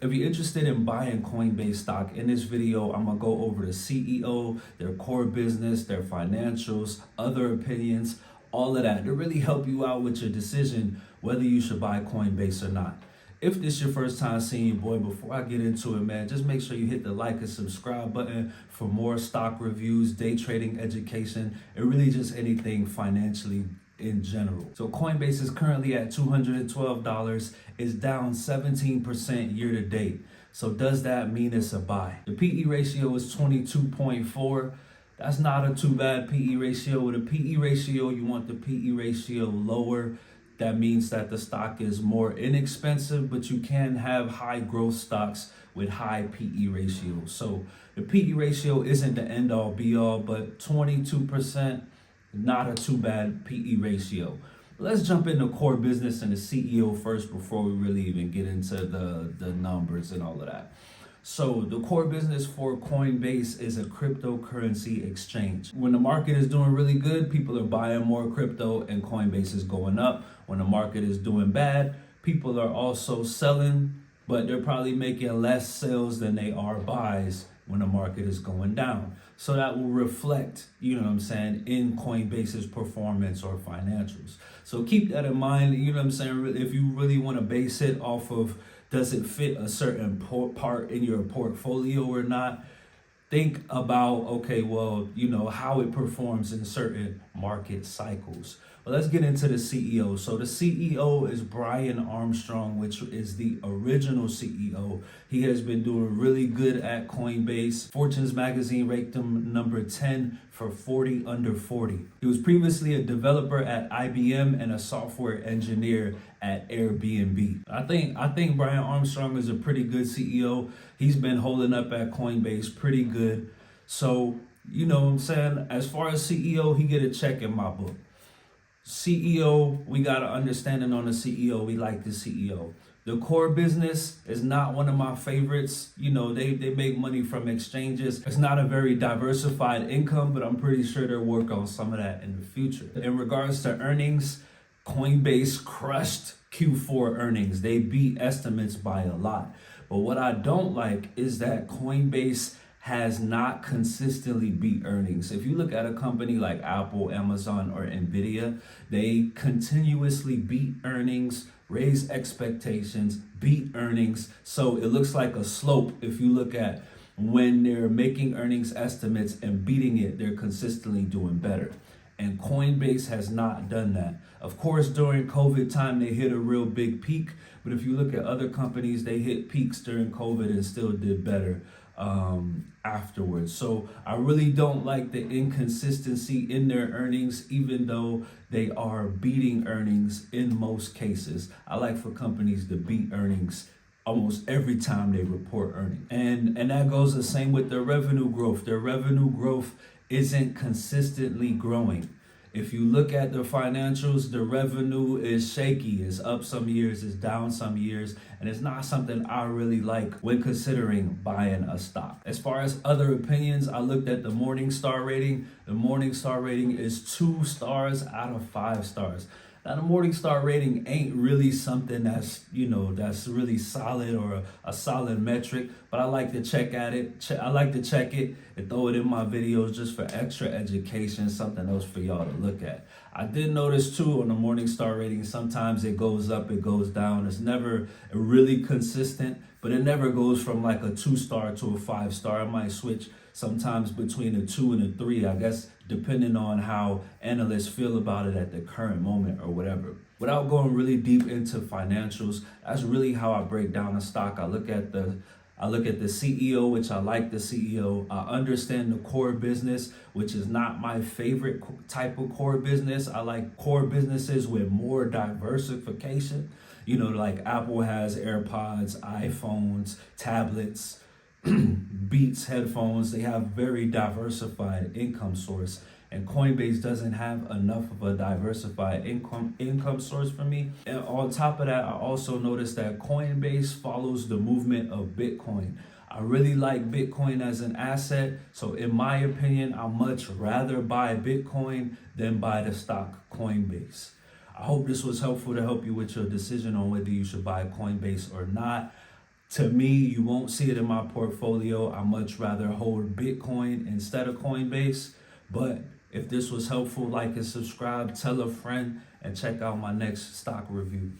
If you're interested in buying Coinbase stock, in this video, I'm gonna go over the CEO, their core business, their financials, other opinions, all of that to really help you out with your decision whether you should buy Coinbase or not. If this is your first time seeing you, boy, before I get into it, man, just make sure you hit the like and subscribe button for more stock reviews, day trading education, and really just anything financially in general. So Coinbase is currently at $212, is down 17% year to date. So does that mean it's a buy? The PE ratio is 22.4. That's not a too bad PE ratio. With a PE ratio, you want the PE ratio lower. That means that the stock is more inexpensive, but you can have high growth stocks with high PE ratios. So the PE ratio isn't the end all be all, but 22%, not a too bad PE ratio. Let's jump into core business and the CEO first before we really even get into the numbers and all of that. So the core business for Coinbase is a cryptocurrency exchange. When the market is doing really good, people are buying more crypto and Coinbase is going up. When the market is doing bad, people are also selling, but they're probably making less sales than they are buys when the market is going down. So that will reflect, in Coinbase's performance or financials. So keep that in mind, if you really want to base it off of does it fit a certain part in your portfolio or not, think about, how it performs in certain market cycles. But let's get into the CEO. So the CEO is Brian Armstrong, which is the original CEO. He has been doing really good at Coinbase. Fortune's magazine ranked him number 10 for 40 under 40. He was previously a developer at IBM and a software engineer at Airbnb. I think Brian Armstrong is a pretty good CEO. He's been holding up at Coinbase pretty good. So, as far as CEO, he get a check in my book. CEO, we got an understanding on the CEO. We like the CEO. The core business is not one of my favorites. They make money from exchanges. It's not a very diversified income, but I'm pretty sure they'll work on some of that in the future. In regards to earnings, Coinbase crushed Q4 earnings. They beat estimates by a lot. But what I don't like is that Coinbase has not consistently beat earnings. If you look at a company like Apple, Amazon, or Nvidia, they continuously beat earnings, raise expectations, beat earnings. So it looks like a slope. If you look at when they're making earnings estimates and beating it, they're consistently doing better. And Coinbase has not done that. Of course, during COVID time, they hit a real big peak. But if you look at other companies, they hit peaks during COVID and still did better afterwards. So I really don't like the inconsistency in their earnings, even though they are beating earnings in most cases. I like for companies to beat earnings almost every time they report earnings. And that goes the same with their revenue growth. Their revenue growth isn't consistently growing. If you look at the financials, the revenue is shaky. It's up some years, it's down some years, and it's not something I really like when considering buying a stock. As far as other opinions, I looked at the Morningstar rating. The Morningstar rating is 2 stars out of 5 stars. Now, the Morningstar rating ain't really something that's really solid or a solid metric, but I like to check it. I like to check it and throw it in my videos just for extra education, something else for y'all to look at. I did notice too on the Morningstar rating, sometimes it goes up, it goes down. It's never really consistent, but it never goes from like a 2-star to a 5-star. It might switch sometimes between a 2 and a 3, I guess, depending on how analysts feel about it at the current moment or whatever. Without going really deep into financials, that's really how I break down a stock. I look at the CEO, which I like the CEO. I understand the core business, which is not my favorite type of core business. I like core businesses with more diversification. Like Apple has AirPods, iPhones, tablets, Beats, headphones. They have very diversified income source, and Coinbase doesn't have enough of a diversified income source for me. And on top of that, I also noticed that Coinbase follows the movement of Bitcoin. I really like Bitcoin as an asset, so in my opinion, I'd much rather buy Bitcoin than buy the stock Coinbase. I hope this was helpful to help you with your decision on whether you should buy Coinbase or not. To me, you won't see it in my portfolio. I much rather hold Bitcoin instead of Coinbase. But if this was helpful, like and subscribe, tell a friend, and check out my next stock review.